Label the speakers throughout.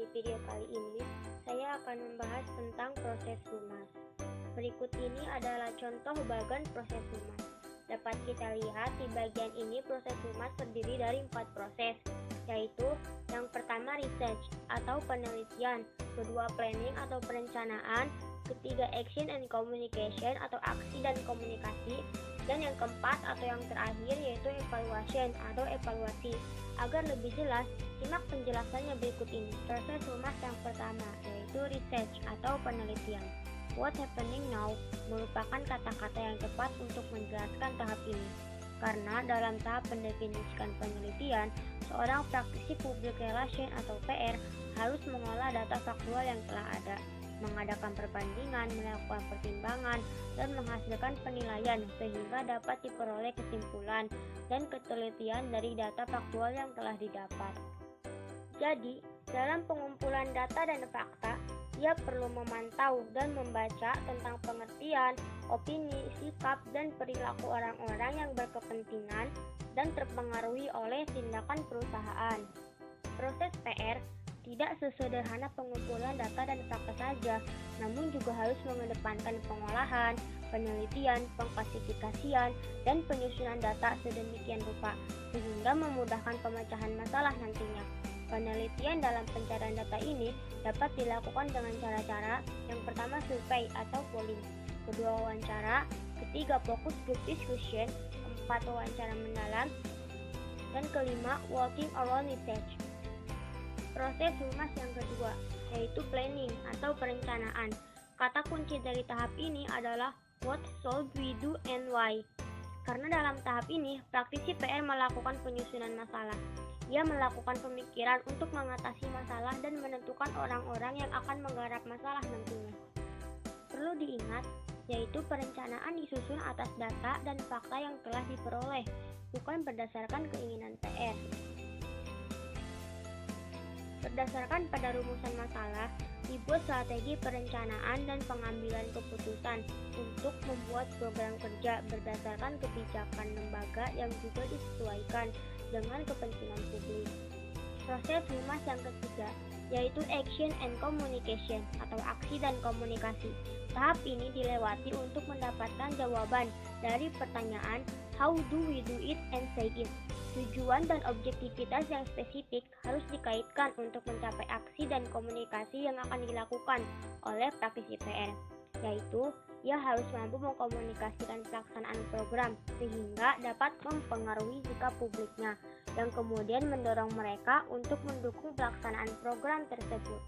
Speaker 1: Di video kali ini, saya akan membahas tentang proses rumas. Berikut ini adalah contoh bagan proses rumas. Dapat kita lihat di bagian ini proses rumas terdiri dari 4 proses, yaitu yang pertama research atau penelitian, kedua planning atau perencanaan, ketiga action and communication atau aksi dan komunikasi, dan yang keempat atau yang terakhir yaitu evaluation atau evaluasi. Agar lebih jelas, simak penjelasannya berikut ini. Proses rumas yang pertama yaitu research atau penelitian. What's happening now merupakan kata-kata yang tepat untuk menjelaskan tahap ini. Karena dalam tahap mendefinisikan penelitian, seorang praktisi public relation atau PR harus mengolah data faktual yang telah ada, mengadakan perbandingan, melakukan pertimbangan, dan menghasilkan penilaian sehingga dapat diperoleh kesimpulan dan ketelitian dari data faktual yang telah didapat. Jadi, dalam pengumpulan data dan fakta, ia perlu memantau dan membaca tentang pengertian, opini, sikap, dan perilaku orang-orang yang berkepentingan dan terpengaruhi oleh tindakan perusahaan. Proses PR tidak sesederhana pengumpulan data dan fakta saja, namun juga harus mengedepankan pengolahan, penelitian, pengklasifikasian, dan penyusunan data sedemikian rupa, sehingga memudahkan pemecahan masalah nantinya. Penelitian dalam pencarian data ini dapat dilakukan dengan cara-cara yang pertama survei atau polling, kedua wawancara, ketiga focus group discussion, keempat wawancara mendalam, dan kelima walking around research. Proses rumas yang kedua yaitu planning atau perencanaan. Kata kunci dari tahap ini adalah what should we do and why. Karena dalam tahap ini, praktisi PR melakukan penyusunan masalah. Ia melakukan pemikiran untuk mengatasi masalah dan menentukan orang-orang yang akan menggarap masalah nantinya. Perlu diingat, yaitu perencanaan disusun atas data dan fakta yang telah diperoleh, bukan berdasarkan keinginan PR. Berdasarkan pada rumusan masalah, dibuat strategi perencanaan dan pengambilan keputusan untuk membuat program kerja berdasarkan kebijakan lembaga yang juga disesuaikan dengan kepentingan publik. Proses rumas yang ketiga yaitu action and communication atau aksi dan komunikasi. Tahap ini dilewati untuk mendapatkan jawaban dari pertanyaan how do we do it and say it. Tujuan dan objektivitas yang spesifik harus dikaitkan untuk mencapai aksi dan komunikasi yang akan dilakukan oleh praktisi PR, yaitu ia harus mampu mengkomunikasikan pelaksanaan program sehingga dapat mempengaruhi sikap publiknya, yang kemudian mendorong mereka untuk mendukung pelaksanaan program tersebut.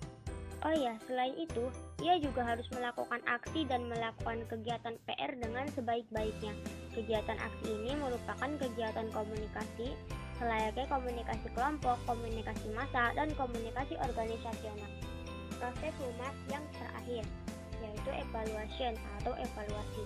Speaker 1: Oh ya, selain itu, ia juga harus melakukan aksi dan melakukan kegiatan PR dengan sebaik-baiknya. Kegiatan aksi ini merupakan kegiatan komunikasi, selayaknya komunikasi kelompok, komunikasi massa, dan komunikasi organisasional. Proses rumas yang terakhir, yaitu evaluation atau evaluasi.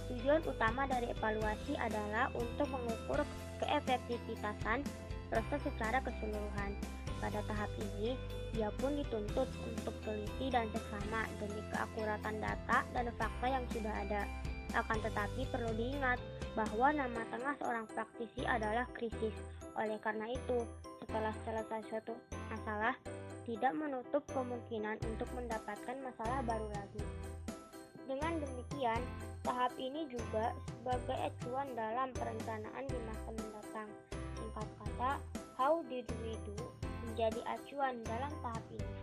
Speaker 1: Tujuan utama dari evaluasi adalah untuk mengukur keefektivitasan proses secara keseluruhan. Pada tahap ini, ia pun dituntut untuk teliti dan seksama demi keakuratan data dan fakta yang sudah ada. Akan tetapi perlu diingat bahwa nama tengah seorang praktisi adalah krisis. Oleh karena itu, setelah selesai suatu masalah, tidak menutup kemungkinan untuk mendapatkan masalah baru lagi. Dengan demikian, tahap ini juga sebagai acuan dalam perencanaan di masa mendatang. Singkat kata, how did we do menjadi acuan dalam tahap ini.